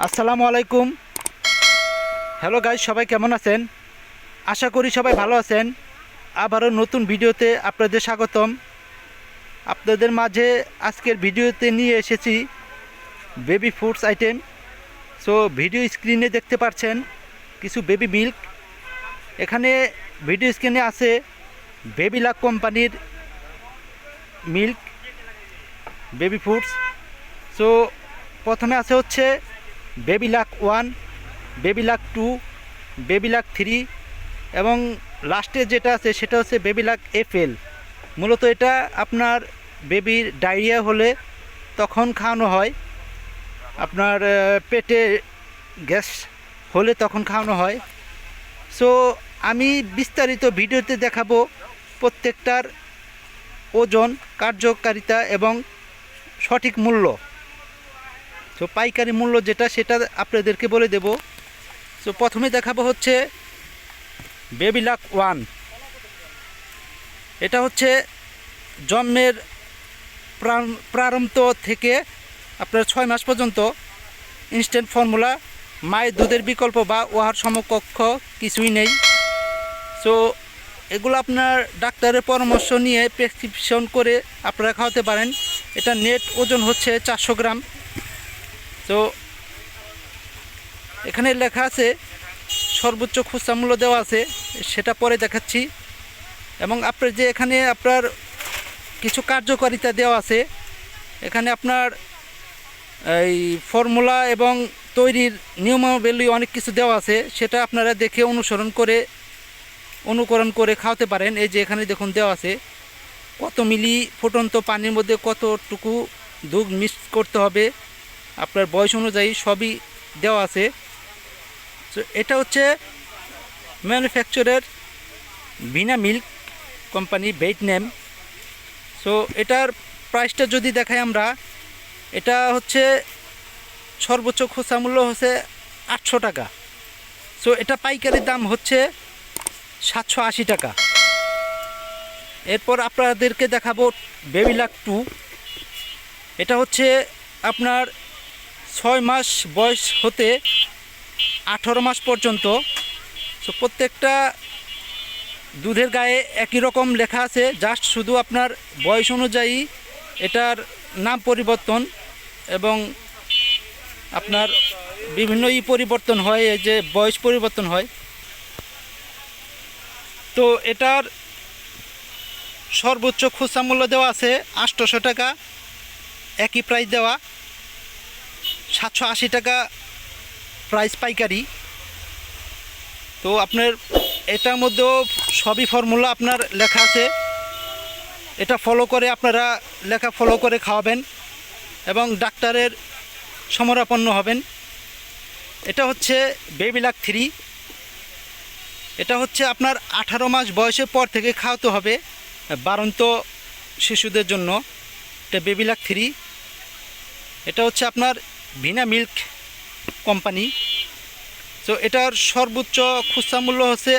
আসসালামু আলাইকুম। Hello guys, সবাই কেমন আছেন? আশা করি সবাই ভালো আছেন। আবারও নতুন ভিডিওতে আপনাদের স্বাগতম। আপনাদের মাঝে আজকের ভিডিওতে নিয়ে এসেছি baby foods item. So video স্ক্রিনে দেখতে পাচ্ছেন কিছু বেবি মিল্ক। এখানে ভিডিও স্ক্রিনে আছে বেবিলাক কোম্পানির মিল্ক বেবি ফুডস। সো প্রথমে আছে হচ্ছে বেবিলাক 1, বেবিলাক 2, বেবিলাক 3 এবং লাস্টে যেটা আছে সেটা হচ্ছে বেবিলাক FL। মূলত এটা আপনার বেবির ডায়রিয়া হলে তখন খাওয়ানো হয়, আপনার পেটে গ্যাস হলে তখন খাওয়ানো হয়। সো আমি বিস্তারিত ভিডিওতে দেখাবো প্রত্যেকটার ওজন, কার্যকারিতা এবং সঠিক মূল্য। তো পাইকারি মূল্য যেটা সেটা আপনাদেরকে বলে দেব। সো প্রথমে দেখাবো হচ্ছে বেবিলাক 1। এটা হচ্ছে জন্মের প্রারম্ভ থেকে আপনার 6 মাস পর্যন্ত ইনস্ট্যান্ট ফর্মুলা, মায়ের দুধের বিকল্প বা উহার সমকক্ষ কিছুই নেই। সো এগুলো আপনার ডাক্তারের পরামর্শ নিয়ে প্রেসক্রিপশন করে আপনারা খাওয়াতে পারেন। এটা নেট ওজন হচ্ছে 400 গ্রাম। তো এখানে লেখা আছে সর্বোচ্চ খুচরা মূল্য দেওয়া আছে, সেটা পরে দেখাচ্ছি। এবং আপনার যে এখানে আপনার কিছু কার্যকারিতা দেওয়া আছে, এখানে আপনার এই ফর্মুলা এবং তৈরির নিয়মাবলী অনেক কিছু দেওয়া আছে, সেটা আপনারা দেখে অনুকরণ করে খাওয়াতে পারেন। এই যে এখানে দেখুন দেওয়া আছে কত মিলি ফুটন্ত পানির মধ্যে কতটুকু দুধ মিক্স করতে হবে, আপনার বয়স অনুযায়ী সবই দেওয়া আছে। তো এটা হচ্ছে ম্যানুফ্যাকচারার ভিনা মিল্ক কোম্পানি, বেইট নেম। সো এটার প্রাইসটা যদি দেখাই আমরা, এটা হচ্ছে সর্বোচ্চ খুচরা মূল্য হচ্ছে 800 টাকা। সো এটা পাইকারি দাম হচ্ছে 780 টাকা। এরপর আপনাদেরকে দেখাবো বেবিলাক 2। এটা হচ্ছে আপনার 6 মাস বয়স হতে 18 মাস পর্যন্ত। সো প্রত্যেকটা দুধের গায়ে একই রকম লেখা আছে, জাস্ট শুধু আপনার বয়স অনুযায়ী এটার নাম পরিবর্তন এবং আপনার বিভিন্ন পরিবর্তন হয়, এই যে বয়স পরিবর্তন হয়। তো এটার সর্বোচ্চ খুচরা মূল্য দেওয়া আছে 800 টাকা, একই প্রাইস দেওয়া 780 টাকা প্রাইস পাইকারি। তো আপনার এটার মধ্যেও সবই ফর্মুলা আপনার লেখা আছে, এটা ফলো করে আপনারা লেখা ফলো করে খাওয়াবেন এবং ডাক্তারের শরণাপন্ন হবেন। এটা হচ্ছে বেবিলাক 3। এটা হচ্ছে আপনার 18 মাস বয়সের পর থেকে খাওয়াতে হবে বাড়ন্ত শিশুদের জন্য। এটা বেবিলাক 3। এটা হচ্ছে আপনার ভিনা মিল্ক কোম্পানি। তো এটার সর্বোচ্চ খুচরা মূল্য হচ্ছে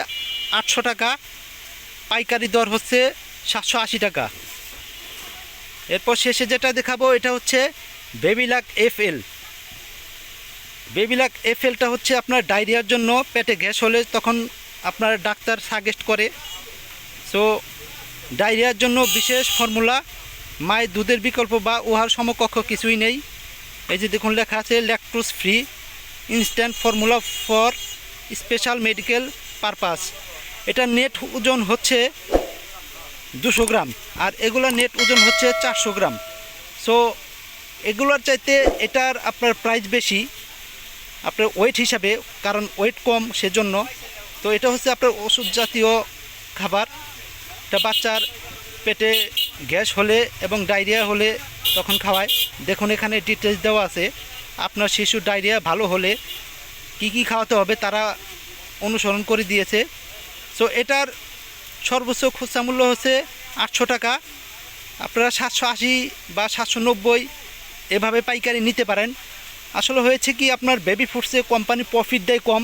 800 টাকা, পাইকারি দর হচ্ছে 780 টাকা। এরপর শেষে যেটা দেখাবো এটা হচ্ছে বেবিলাক FL। বেবিলাক FLটা হচ্ছে আপনার ডায়রিয়ার জন্য, পেটে গ্যাস হলে তখন আপনার ডাক্তার সাজেস্ট করে। সো ডায়রিয়ার জন্য বিশেষ ফর্মুলা, মায়ের দুধের বিকল্প বা উহার সমকক্ষ কিছুই নেই। এই যে দেখুন লেখা আছে lactose free instant formula for special medical purpose. এটা নেট ওজন হচ্ছে 200 গ্রাম আর এগুলোর নেট ওজন হচ্ছে 400 গ্রাম। সো এগুলোর চাইতে এটার আপনার প্রাইস বেশি আপনার ওয়েট হিসাবে, কারণ ওয়েট কম সেজন্য। তো এটা হচ্ছে আপনার ওষুধ জাতীয় খাবার। এটা বাচ্চার পেটে গ্যাস হলে এবং ডায়রিয়া হলে তখন খাওয়ায়। দেখুন এখানে ডিটেলস দেওয়া আছে, আপনার শিশুর ডায়রিয়া ভালো হলে কি কি খাওয়াতে হবে তারা অনুসরণ করে দিয়েছে। সো এটার সর্বোচ্চ খুচরা মূল্য হচ্ছে 800 টাকা। আপনারা 780 বা 790 এভাবে পাইকারি নিতে পারেন। আসলে হয়েছে কি, আপনার বেবি ফুডসে কোম্পানি প্রফিট দেয় কম।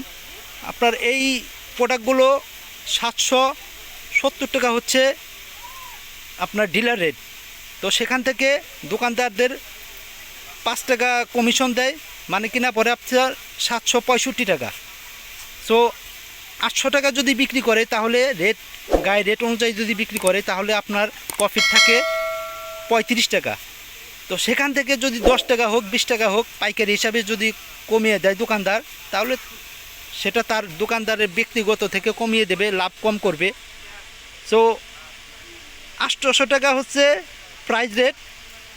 আপনার এই প্রোডাক্টগুলো 770 টাকা হচ্ছে আপনার ডিলার রেট। তো সেখান থেকে দোকানদারদের 5 টাকা কমিশন দেয়, মানে কিনা পরে আপনার 765 টাকা। সো 800 টাকা যদি বিক্রি করে তাহলে গায়ে রেট অনুযায়ী যদি বিক্রি করে তাহলে আপনার প্রফিট থাকে 35 টাকা। তো সেখান থেকে যদি 10 টাকা হোক 20 টাকা হোক পাইকারি হিসাবে যদি কমিয়ে দেয় দোকানদার, তাহলে সেটা তার দোকানদারের ব্যক্তিগত থেকে কমিয়ে দেবে, লাভ কম করবে। সো 800 টাকা হচ্ছে প্রাইস রেট,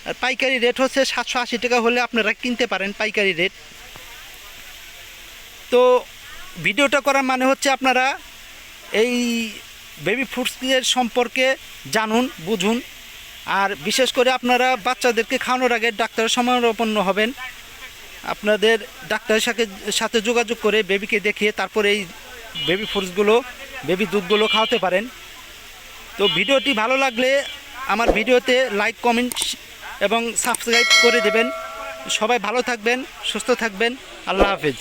আর পাইকারি রেট হচ্ছে 780 টাকা হলে আপনারা কিনতে পারেন পাইকারি রেট। তো ভিডিওটা করার মানে হচ্ছে আপনারা এই বেবি ফুডসের সম্পর্কে জানুন, বুঝুন। আর বিশেষ করে আপনারা বাচ্চাদেরকে খাওয়ানোর আগে ডাক্তারের শরণাপন্ন হবেন। আপনাদের ডাক্তারের সাথে যোগাযোগ করে বেবিকে দেখিয়ে তারপরে এই বেবি ফুডসগুলো, বেবি দুধগুলো খাওয়াতে পারেন। তো ভিডিওটি ভালো লাগলে আমার ভিডিওতে লাইক, কমেন্ট এবং সাবস্ক্রাইব করে দেবেন। সবাই ভালো থাকবেন, সুস্থ থাকবেন। আল্লাহ হাফেজ।